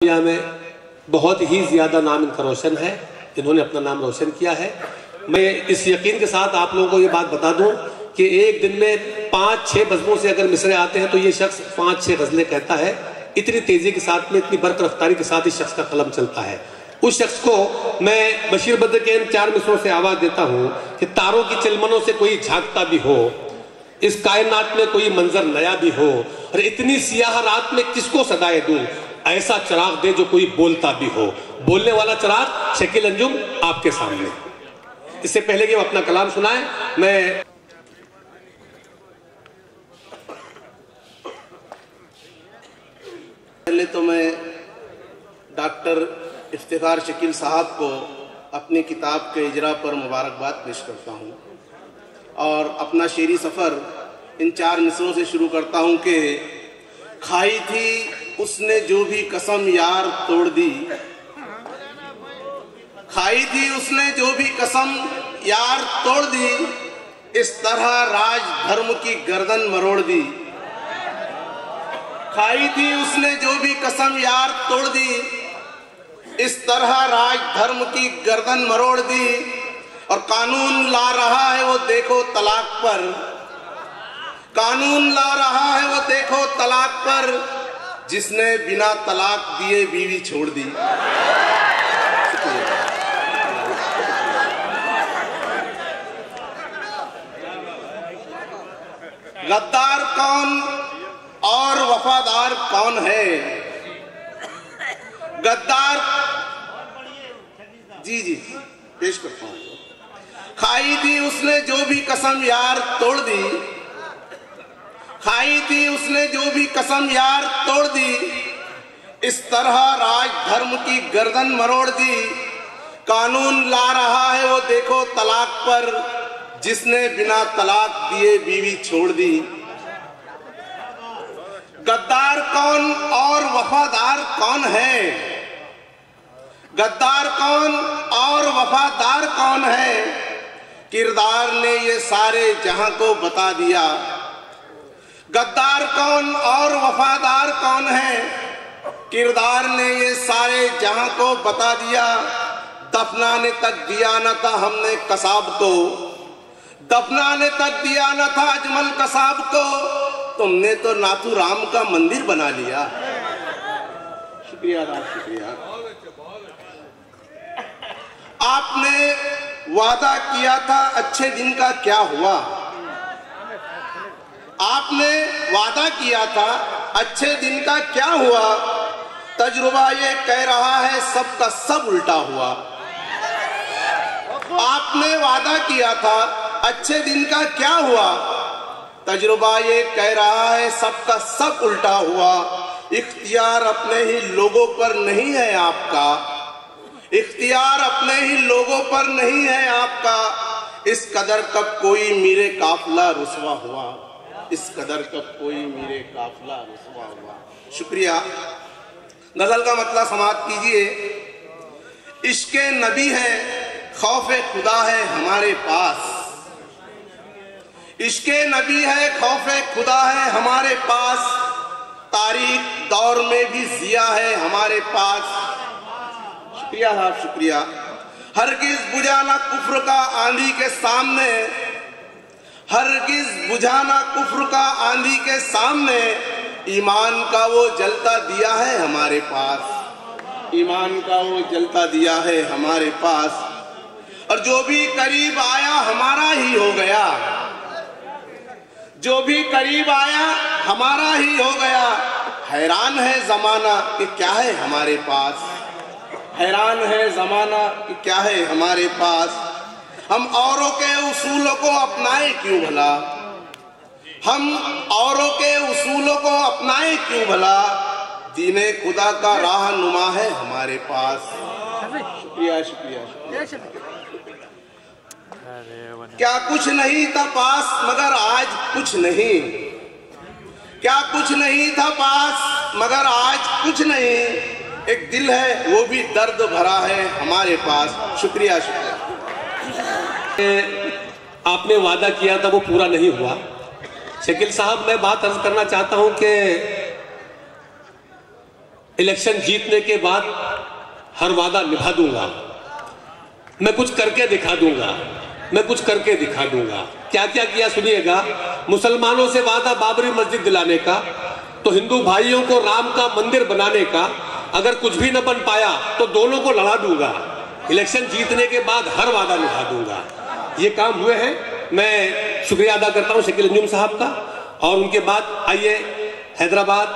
दुनिया में बहुत ही ज़्यादा नाम इनका रोशन है, इन्होंने अपना नाम रोशन किया है। मैं इस यकीन के साथ आप लोगों को ये बात बता दूं कि एक दिन में 5-6 बज़मों से अगर मिसरे आते हैं तो ये शख्स 5-6 गज़लें कहता है। इतनी तेज़ी के साथ में, इतनी बर्क रफ्तारी के साथ इस शख्स का कलम चलता है। उस शख्स को मैं बशीर बद्र के इन 4 मिसरों से आवाज़ देता हूँ कि तारों की चिलमनों से कोई झांकता भी हो, इस कायनात में कोई मंजर नया भी हो, और इतनी सियाह रात में किसको सदाए दूं, ऐसा चिराग दे जो कोई बोलता भी हो। बोलने वाला चिराग शकील अंजुम आपके सामने। इससे पहले कि वो अपना कलाम सुनाए, मैं पहले तो मैं डॉक्टर इफ्तिखार शकील साहब को अपनी किताब के इजरा पर मुबारकबाद पेश करता हूँ और अपना शेरी सफ़र इन 4 मिसरों से शुरू करता हूँ कि खाई थी उसने जो भी कसम यार तोड़ दी, खाई थी उसने जो भी कसम यार तोड़ दी, इस तरह राज धर्म की गर्दन मरोड़ दी। खाई थी उसने जो भी कसम यार तोड़ दी, इस तरह राज धर्म की गर्दन मरोड़ दी। और कानून ला रहा है वो देखो तलाक पर, कानून ला रहा है वो देखो तलाक पर, जिसने बिना तलाक दिए बीवी छोड़ दी। गद्दार कौन और वफादार कौन है? गद्दार जी पेश करता हूं। खाई थी उसने जो भी कसम यार तोड़ दी, खाई थी उसने जो भी कसम यार तोड़ दी, इस तरह राज धर्म की गर्दन मरोड़ दी। कानून ला रहा है वो देखो तलाक पर, जिसने बिना तलाक दिए बीवी छोड़ दी। गद्दार कौन और वफादार कौन है? गद्दार कौन और वफादार कौन है? किरदार ने ये सारे जहां को बता दिया। गद्दार कौन और वफादार कौन है? किरदार ने ये सारे जहां को बता दिया। दफनाने तक दिया न था हमने कसाब को, दफनाने तक दिया न था अजमल कसाब को, तुमने तो नाथू राम का मंदिर बना लिया। शुक्रिया शुक्रिया। आपने वादा किया था अच्छे दिन का क्या हुआ? आपने वादा किया था अच्छे दिन का क्या हुआ? तजुर्बा ये कह रहा है सब का सब उल्टा हुआ। आपने वादा किया था अच्छे दिन का क्या हुआ? तजुर्बा ये कह रहा है सब का सब उल्टा हुआ। इख्तियार अपने ही लोगों पर नहीं है आपका, इख्तियार अपने ही लोगों पर नहीं है आपका। इस कदर कब कोई मेरे काफिला रुसवा हुआ, इस कदर कब कोई मेरे काफिला रुसवा हुआ। शुक्रिया। गजल का मतलब समाप्त कीजिए। इश्क़े नबी है खौफे खुदा है हमारे पास, इश्क़े नबी है खौफे खुदा है हमारे पास, तारीख दौर में भी जिया है हमारे पास। शुक्रिया साहब शुक्रिया। हरगिज बुझाना कुफ्र का आंधी के सामने, हरगिज बुझाना कुफ्र का आंधी के सामने, ईमान का वो जलता दिया है हमारे पास, ईमान का वो जलता दिया है हमारे पास। और जो भी करीब आया हमारा ही हो गया, जो भी करीब आया हमारा ही हो गया। हैरान है जमाना कि क्या है हमारे पास, हैरान है जमाना कि क्या है हमारे पास। हम औरों के उसूलों को अपनाए क्यों भला, हम औरों के उसूलों को अपनाए क्यों भला, दीने खुदा का राह नुमा है हमारे पास। शुक्रिया शुक्रिया शुक्रिया। क्या कुछ नहीं था पास मगर आज कुछ नहीं, क्या कुछ नहीं था पास मगर आज कुछ नहीं, एक दिल है वो भी दर्द भरा है हमारे पास। शुक्रिया शुक्रिया। आपने वादा किया था वो पूरा नहीं हुआ। शकील साहब, मैं बात अर्ज करना चाहता हूं कि इलेक्शन जीतने के बाद हर वादा निभा दूंगा, मैं कुछ करके दिखा दूंगा, मैं कुछ करके दिखा दूंगा। क्या क्या किया सुनिएगा। मुसलमानों से वादा बाबरी मस्जिद दिलाने का, तो हिंदू भाइयों को राम का मंदिर बनाने का। अगर कुछ भी न बन पाया तो दोनों को लड़ा दूंगा। इलेक्शन जीतने के बाद हर वादा निभा दूंगा। ये काम हुए हैं। मैं शुक्रिया अदा करता हूं शकील अंजुम साहब का। और उनके बाद आइए हैदराबाद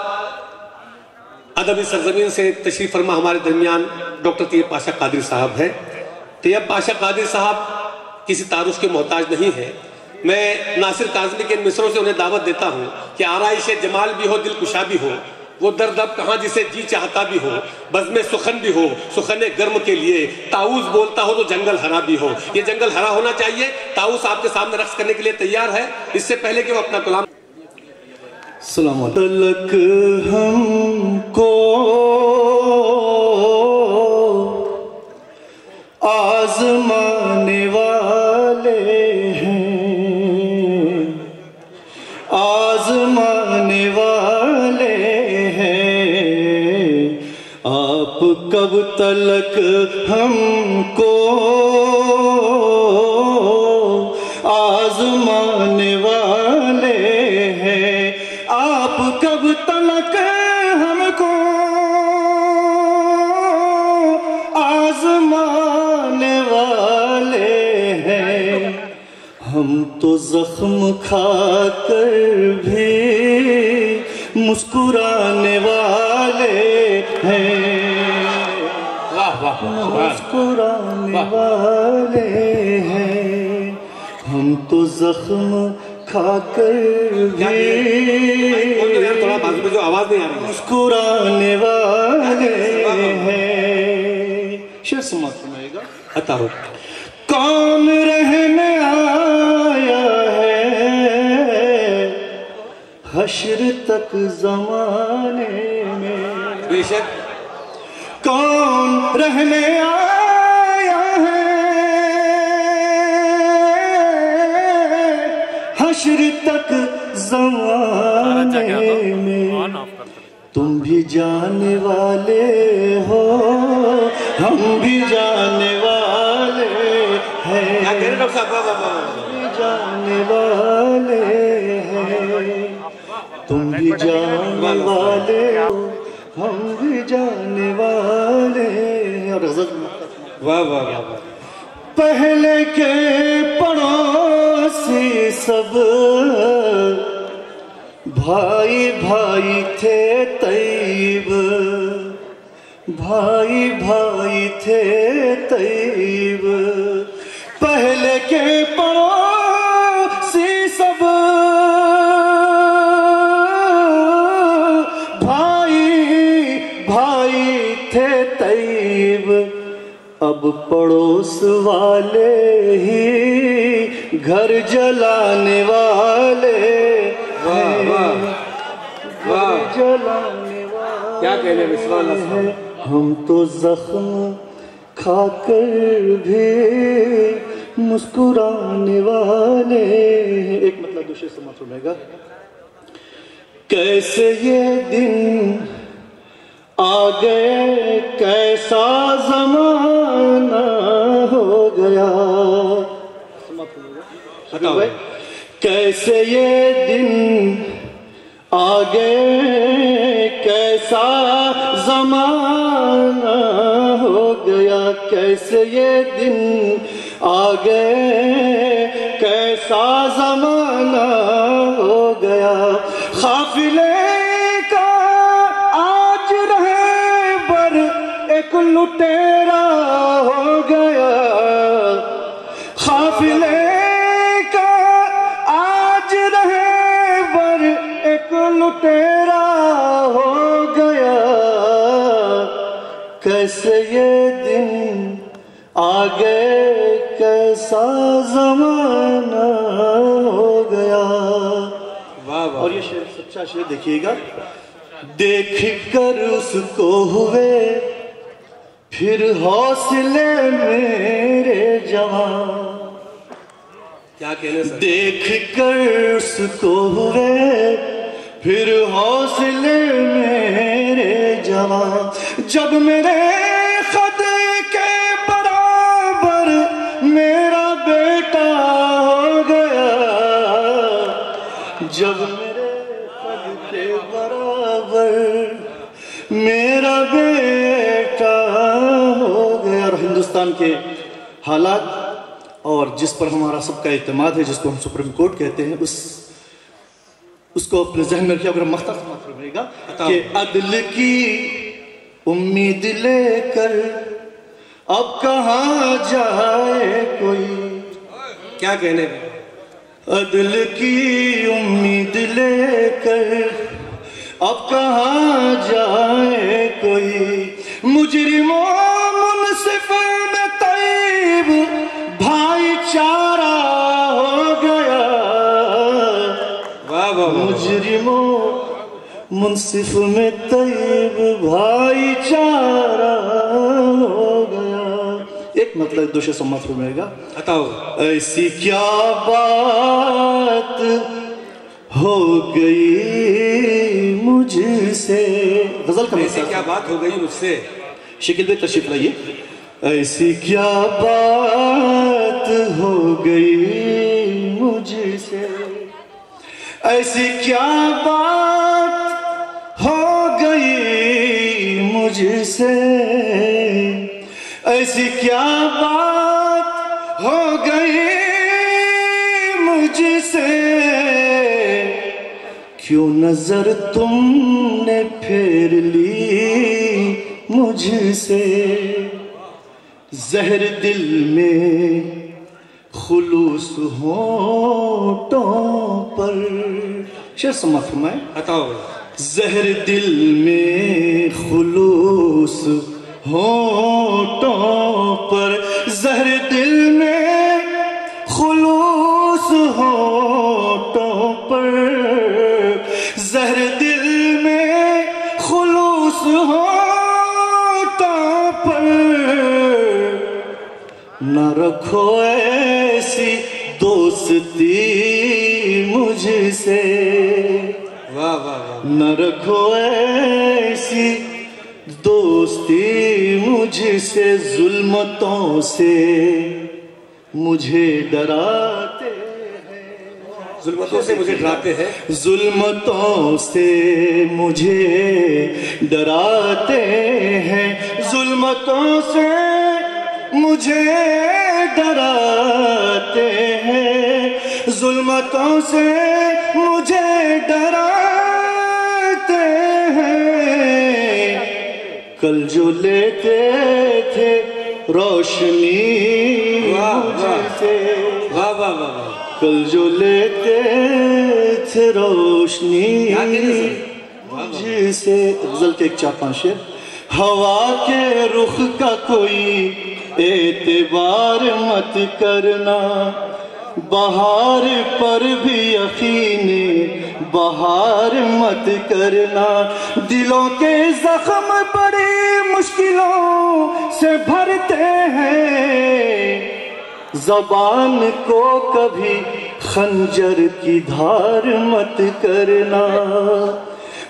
अदबी सरजमीन से तशरीफ फरमा हमारे दरमियान डॉक्टर तैयब पाशा कादरी साहब हैं। तैयब पाशा कादरी साहब किसी तारुफ के मोहताज नहीं है। मैं नासिर काज़मी के मिसरों से उन्हें दावत देता हूं कि आराइश जमाल भी हो, दिल कुशा भी हो, वो दर्द अब कहाँ जिसे जी चाहता भी हो, बज़्म सुखन भी हो, सुखने गर्म के लिए ताऊस बोलता हो तो जंगल हरा भी हो। ये जंगल हरा होना चाहिए। ताऊस आपके सामने रक्स करने के लिए तैयार है। इससे पहले कि वो अपना कलाम तलक हमको आज़माने वाले हैं, आज़माने वाले हैं। आप कब तलक हमको आज़माने वाले हैं, आप कब तलक हमको आज़माने वाले हैं। हम तो जख्म खाकर भी मुस्कुराने वाले हैं, मुस्कुराने वाले हैं। हम तो जख्म खाकर भी थोड़ा बाजू में जो आवाज नहीं आ रही, मुस्कुराने वाले हैं। शेर समाप्त सुनाएगा। अतारो कौन रहने आया है हश्र तक ज़माने में, बेशक कौन रहने आया है हश्र तक ज़माने में। तुम भी जाने वाले हो, हम भी जाने वाले हैं, भी जाने वाले हैं। तुम भी जाने वाले हो, हम भी जाने वाले हैं। और वाह वाह वाह। पहले के पड़ोसी सब भाई भाई थे तैयब, भाई भाई थे तैयब। पहले के पड़ोसी सब भाई भाई थे तैयब। अब पड़ोस वाले ही घर जलाने वाले, जलाने वाले। क्या कहने विश्वास। हम तो जख्म खाकर भी मुस्कुराने वाले। एक मतलब दूसरे समाज सुनेगा। कैसे ये दिन आ गए, कैसा ज़माना हो गया। भाई कैसे ये दिन आ गए, कैसा ज़माना हो गया। कैसे ये दिन आ गए, कैसा ज़माना हो गया। काफिले का आज रहे बर एक लुटेरा हो गया। काफिले का आज रहे बर एक लुटेरा हो गया। कैसे ये दिन आ गए, कैसा ज़माना हो गया। और ये शेर सच्चा शेर देखिएगा। देख कर उसको हुए फिर हौसले मेरे जवान। क्या कहने सर। देख कर उसको हुए फिर हौसले मेरे जवां। जब मेरे खद के बराबर मेरा बेटा हो गया, जब मेरे खद के बराबर मेरा बेटा हो गया। और हिंदुस्तान के हालात और जिस पर हमारा सबका इत्मीनान है, जिसको हम सुप्रीम कोर्ट कहते हैं, उसको अपने जहन में रखिए। अगर मख्ता समाप्त करेगा कि अदल की उम्मीद लेकर अब कहाँ जाए कोई, क्या कहने, अदल की उम्मीद लेकर अब कहाँ जाए कोई। मुजरिमों मुनसिफ में तैब भाईचारा हो गया, मुजरिमों मुनसिफ में तैब भाईचारा हो गया। एक मतलब दूसरे सम्मत रहेगा। बताओ ऐसी क्या बात हो गई मुझसे, गजल का ऐसी क्या बात हो गई मुझसे। शकील भाई तशरीफ लाइए। ऐसी क्या बात हो गई मुझसे, ऐसी क्या बात हो गई मुझसे, ऐसी क्या बात हो गई मुझसे, क्यों नजर तुमने फेर ली मुझसे। जहर दिल में खुलूस होठों पर, शेर समाप्त फरमाए। बताओ जहर दिल में खुलूस होठों पर, जहर दिल में खुलूस होठों पर, जहर दिल में खुलूस होठों पर, न रखो ऐसी दोस्ती मुझसे। वाह वाह वाह। न रखो ऐसी दोस्ती मुझसे, जुल्मतों से मुझे डराते हैं, जुल्मतों से मुझे डराते हैं, जुल्मतों से मुझे डराते हैं, जुल्मतों से मुझे डराते हैं, जुल्मतों से मुझे डराते हैं। कल जो लेते थे रोशनी मुझसे, वाह वाह वाह, कल जो लेते थे रोशनी मुझसे। गजल के एक 4-5 शेर। हवा के रुख का कोई एतबार मत करना, बहार पर भी यकीने बहार मत करना। दिलों के जख्म बड़ी मुश्किलों से भरते हैं, ज़बान को कभी खंजर की धार मत करना।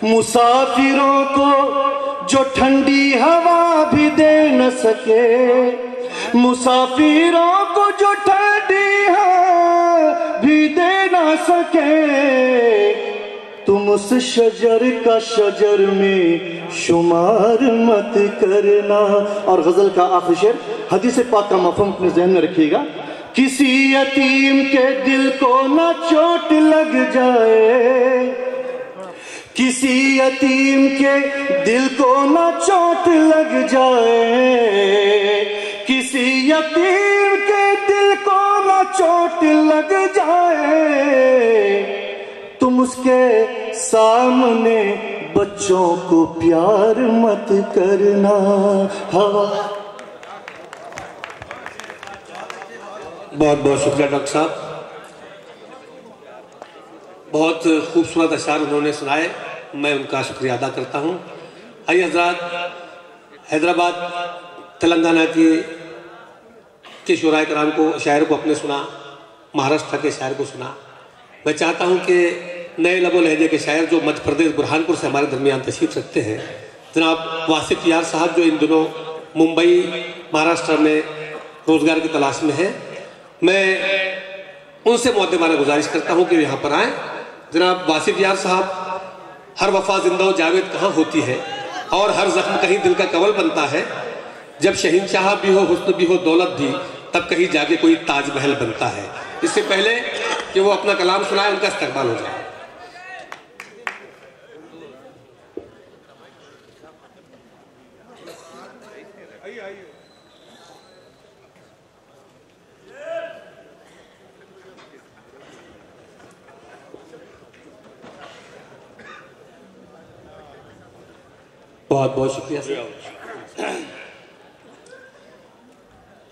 मुसाफिरों को जो ठंडी हवा भी दे न सके, मुसाफिरों को जो ठंडी हवा भी दे न सके, तुम उस शजर का शजर में शुमार मत करना। और गजल का आखिरी शेर, हदीस पाक का मफहूम अपने ज़हन में रखिएगा। किसी यतीम के दिल को न चोट लग जाए, किसी यतीम के दिल को न चोट लग जाए, किसी यतीम के दिल को न चोट लग जाए, तुम उसके सामने बच्चों को प्यार मत करना। हवा। बहुत बहुत शुक्रिया डॉक्टर साहब, बहुत खूबसूरत अशार उन्होंने सुनाए, मैं उनका शुक्रिया अदा करता हूँ। आइए हजरात, हैदराबाद तेलंगाना के शुराए कराम को, शायर को अपने सुना, महाराष्ट्र के शायर को सुना। मैं चाहता हूँ कि नए लबो लहजे के शायर जो मध्य प्रदेश बुरहानपुर से हमारे दरमियान तशरीफ रखते हैं, जनाब वासिफ यार साहब जो इन दिनों मुंबई महाराष्ट्र में रोजगार की तलाश में हैं, मैं उनसे मुअद्दबाना गुजारिश करता हूं कि यहाँ पर आए। जनाब वासिफ यार साहब, हर वफा जिंदा जावेद कहाँ होती है और हर जख्म कहीं दिल का कवल बनता है। जब शहंशाह भी हो, हुस्न भी हो, दौलत भी, तब कहीं जाके कोई ताजमहल बनता है। इससे पहले कि वो अपना कलाम सुनाए, उनका इस्तकबाल हो जाए। बहुत बहुत शुक्रिया सर।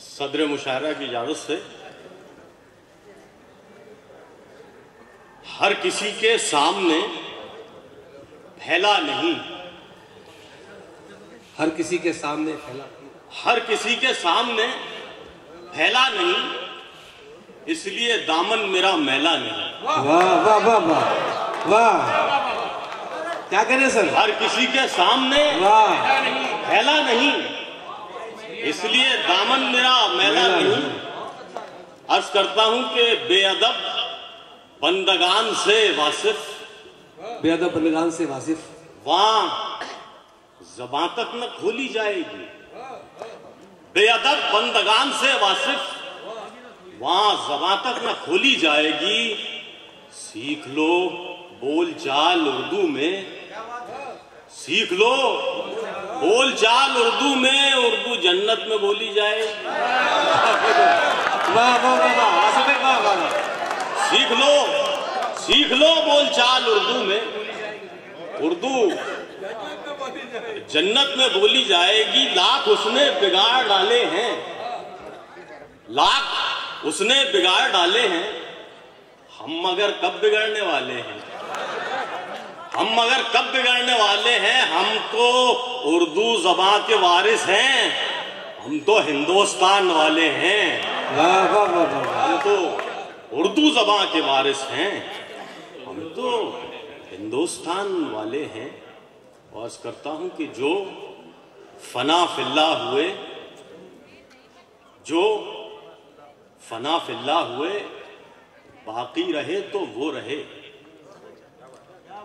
सदर मुशायरा की इजाजत से हर किसी के सामने फैला नहीं, हर किसी के सामने फैला, हर किसी के सामने फैला नहीं, इसलिए दामन मेरा मैला नहीं। वाह वाह वाह वाह वाह, क्या कह रहे हैं सर? हर किसी के सामने फैला नहीं, इसलिए दामन मेरा मैला नहीं। अर्ज करता हूं कि बेअदब बंदगान से वासिफ, बेअदब बंदगान से वासिफ, वहां ज़बां तक न खोली जाएगी। बेअदब बंदगान से वासिफ, वहां ज़बां तक न खोली जाएगी। सीख लो बोल चाल उर्दू में, सीख लो बोल चाल उर्दू में, उर्दू जन्नत में बोली जाएगी। वाह वाह वाह वाह वाह, सीख लो बोल चाल उर्दू में, उर्दू जन्नत में बोली जाएगी। लाख उसने बिगाड़ डाले हैं, लाख उसने बिगाड़ डाले हैं, हम मगर कब बिगड़ने वाले हैं, हम मगर कब बिगड़ने वाले हैं। हम तो उर्दू ज़बां के वारिस हैं, हम तो हिंदुस्तान वाले हैं। वाह वाह वाह, हम तो उर्दू ज़बां के वारिस हैं, हम तो हिंदुस्तान वाले हैं। और करता हूं कि जो फना फिल्ला हुए, जो फना फिल्ला हुए, बाकी रहे तो वो रहे।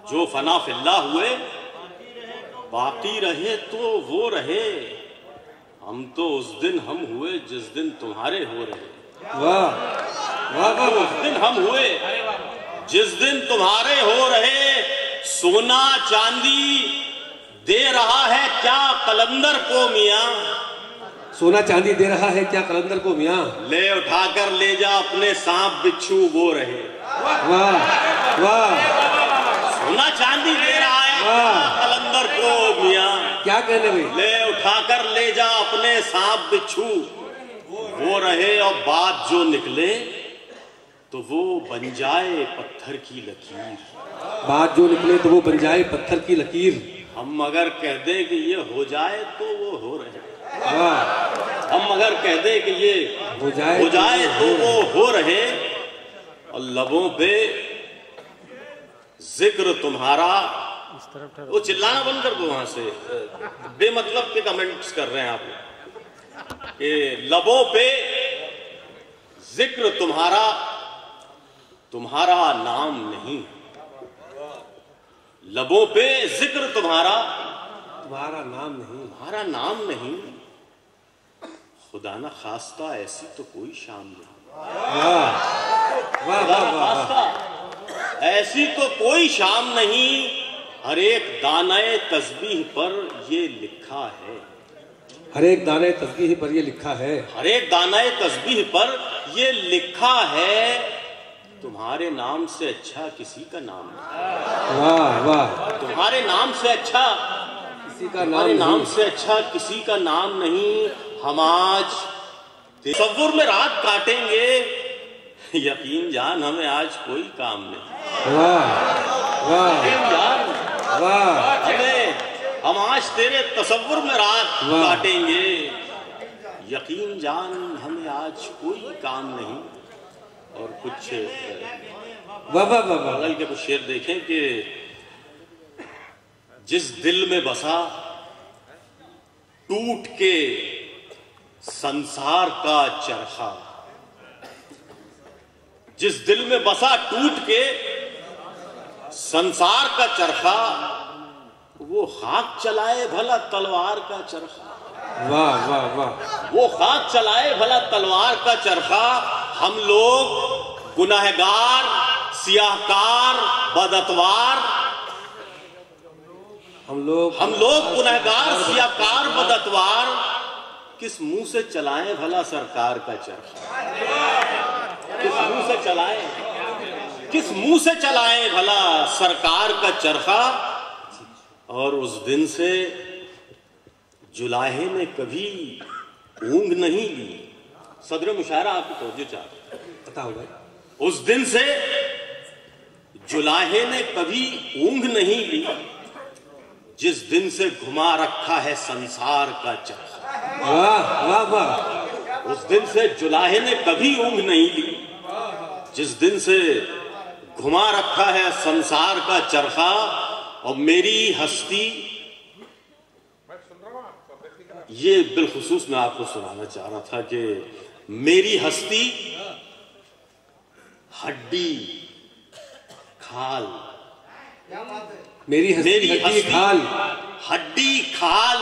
जो फना फिल्ला हुए, बाकी रहे तो वो रहे। हम तो उस दिन हम हुए जिस दिन तुम्हारे हो रहे। वाह वाह वाह, उस दिन हम हुए जिस दिन तुम्हारे हो रहे। सोना चांदी दे रहा है क्या कलंदर को मियां, सोना चांदी दे रहा है क्या कलंदर को मियां, ले उठाकर ले जा अपने सांप बिच्छू वो रहे। वाह वाह, सोना चांदी दे रहा है कलंदर को मियां, क्या कहने भाई, ले उठाकर ले जा अपने सांप बिच्छू वो रहे। और बात जो निकले तो वो बन जाए पत्थर की लकीर, बात जो निकले तो वो बन जाए पत्थर की लकीर। हम अगर कह दे कि ये हो जाए तो वो हो रहे, वाह, हम अगर कह दे कि ये हो जाए तो वो हो रहे। और लबों पे जिक्र तुम्हारा, वो चिल्लाना बंद कर दो वहां से, बेमतलब के कमेंट्स कर रहे हैं आप। कि लबों पे जिक्र तुम्हारा, तुम्हारा नाम नहीं। लबों पे जिक्र तुम्हारा, तुम्हारा नाम नहीं, तुम्हारा नाम नहीं। खुदा ना खास्ता ऐसी तो कोई शाम नहीं, वाह वाह खुदा ना वाह, खास्ता ऐसी तो कोई शाम नहीं। हर एक दाने तस्बीह पर ये लिखा है, हर एक दाने तस्बीह पर ये लिखा है, हर एक दाने तस्बीह पर ये लिखा है। तुम्हारे नाम से अच्छा किसी का नाम नहीं, वाह वाह, तुम्हारे नाम से अच्छा किसी का तुम्हारे नाम नाम नहीं। से अच्छा किसी का नाम नहीं। हम आज तसव्वुर में रात काटेंगे, यकीन जान हमें आज कोई काम नहीं। वाह वाह यकीन जान वाह, हम आज तेरे तसव्वुर में रात वाह। काटेंगे, यकीन जान हमें आज कोई काम नहीं। और कुछ वाह वाह वाह वाह, बगल के कुछ शेर देखें कि जिस दिल में बसा टूट के संसार का चरखा, जिस दिल में बसा टूट के संसार का चरखा, वो खाक चलाए भला तलवार का चरखा। वाह वाह वाह। वो खाक चलाए भला तलवार का चरखा। हम लोग गुनहगार, सियाहकार, बदअतवार, हम लोग गुनहगार, सियाहकार, बदअतवार, किस मुंह से चलाएं भला सरकार का चरखा? किस मुंह से चलाएं, किस मुंह से चलाएं भला सरकार का चरखा? और उस दिन से जुलाहे ने कभी ऊंग नहीं ली। सदर मुशायरा आपकी तवज्जो चाहते बताओ भाई। उस दिन से जुलाहे ने कभी ऊंग नहीं ली, जिस दिन से घुमा रखा है संसार का चरखा। वाह वाह वाह। उस दिन से जुलाहे ने कभी ऊंग नहीं ली, जिस दिन से घुमा रखा है संसार का चरखा। और मेरी हस्ती, ये बिलखुसूस मैं आपको सुनाना चाह रहा था कि मेरी हस्ती हड्डी खाल, मेरी हस्ती खाल, हड्डी खाल,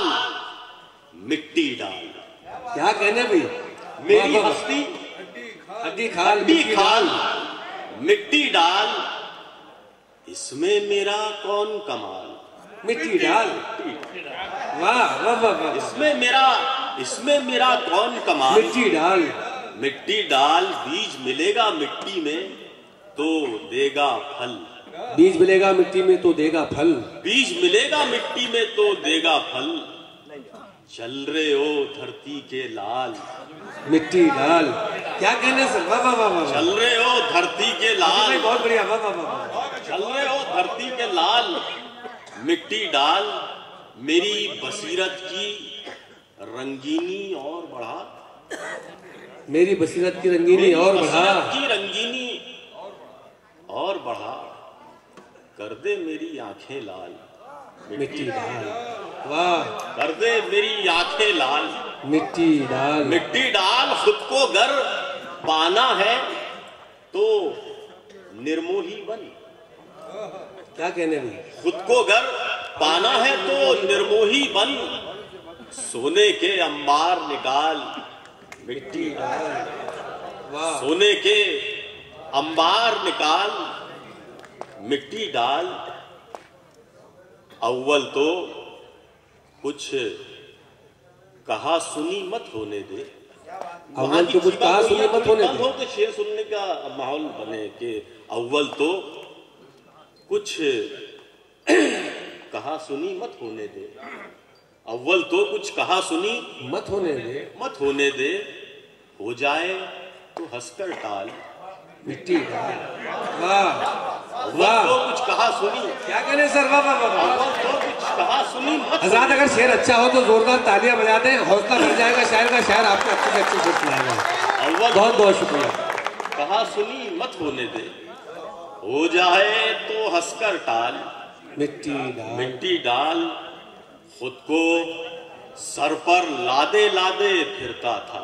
मिट्टी डाल। क्या कहने भाई? मेरी हस्ती हड्डी खाल, हड्डी खाल, मिट्टी डाल, इसमें मेरा कौन कमाल? मिट्टी डाल। वाह वाह वाह। इसमें मेरा कौन कमाल? मिट्टी डाल, मिट्टी डाल, बीज मिलेगा मिट्टी में तो देगा फल। बीज मिलेगा मिट्टी में तो देगा फल। बीज मिलेगा मिट्टी में तो देगा फल। चल रहे हो धरती के लाल, मिट्टी डाल। क्या कहने सर? वाह वाह वाह। चल रहे हो धरती के लाल, बहुत बढ़िया। वाह वाह वाह। चल रहे हो धरती के लाल, मिट्टी डाल, मेरी बसीरत की रंगीनी और बढ़ा। मेरी बसीरत की रंगीनी और बढ़ा। बसीरत की रंगीनी और बढ़ा, कर दे मेरी आंखें लाल, मिट्टी डाल। वाह। कर दे मेरी आंखें लाल, मिट्टी डाल। मिट्टी डाल। खुद को गर पाना है तो निर्मोही बन। क्या कहने भाई? खुद को गर पाना है तो निर्मोही बन। सोने के अंबार निकाल, मिट्टी डाल। वाह। सोने के अंबार निकाल, मिट्टी डाल। अव्वल तो कुछ कहा सुनी मत होने दे। अव्वल तो कुछ कहा सुनी मत होने दे। तो शेर सुनने का माहौल बने कि अव्वल तो कुछ कहा सुनी मत होने दे। अव्वल तो कुछ कहा सुनी मत होने दे। मत होने दे। हो जाए तो हंसकर टाल, मिट्टी डाल। वाह अव्वल तो कुछ कहा सुनी। क्या कहने सर? वाह वाह वाह। अव्वल तो कुछ कहा सुनी मत। हज़रात अगर शेर अच्छा हो तो जोरदार तालियां बजा दें, हौसला बढ़ जाएगा शायर का। शायर आपको अच्छे से अच्छे से सुनाएगा। अव्वल बहुत बहुत शुक्रिया। कहा सुनी मत होने दे। हो जाए तो हंसकर टाल, मिट्टी डाल। मिट्टी डाल। खुद को सर पर लादे लादे फिरता था।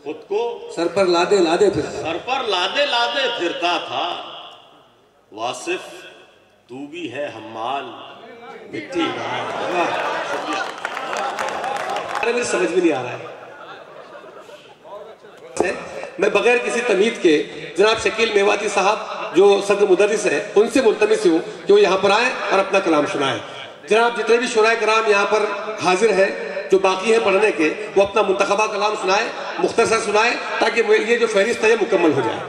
खुद को सर पर लादे लादे फिरता। सर पर लादे लादे फिरता था। वासिफ तू भी है हम्माल, मिट्टी डाल। वाह। अरे मुझे समझ में नहीं आ रहा है। मैं बगैर किसी तमीद के जनाब शकील मेवाती साहब जो सदर मुदर्रिस है उनसे मुल्तमिस हूँ कि वो यहाँ पर आए और अपना कलाम सुनाए। जनाब जितने भी शुराए कराम यहाँ पर हाजिर हैं जो बाकी हैं पढ़ने के, वो अपना मुंतखबा कलाम सुनाए, मुख्तसर सुनाए, ताकि ये जो फहरिस्त है मुकम्मल हो जाए।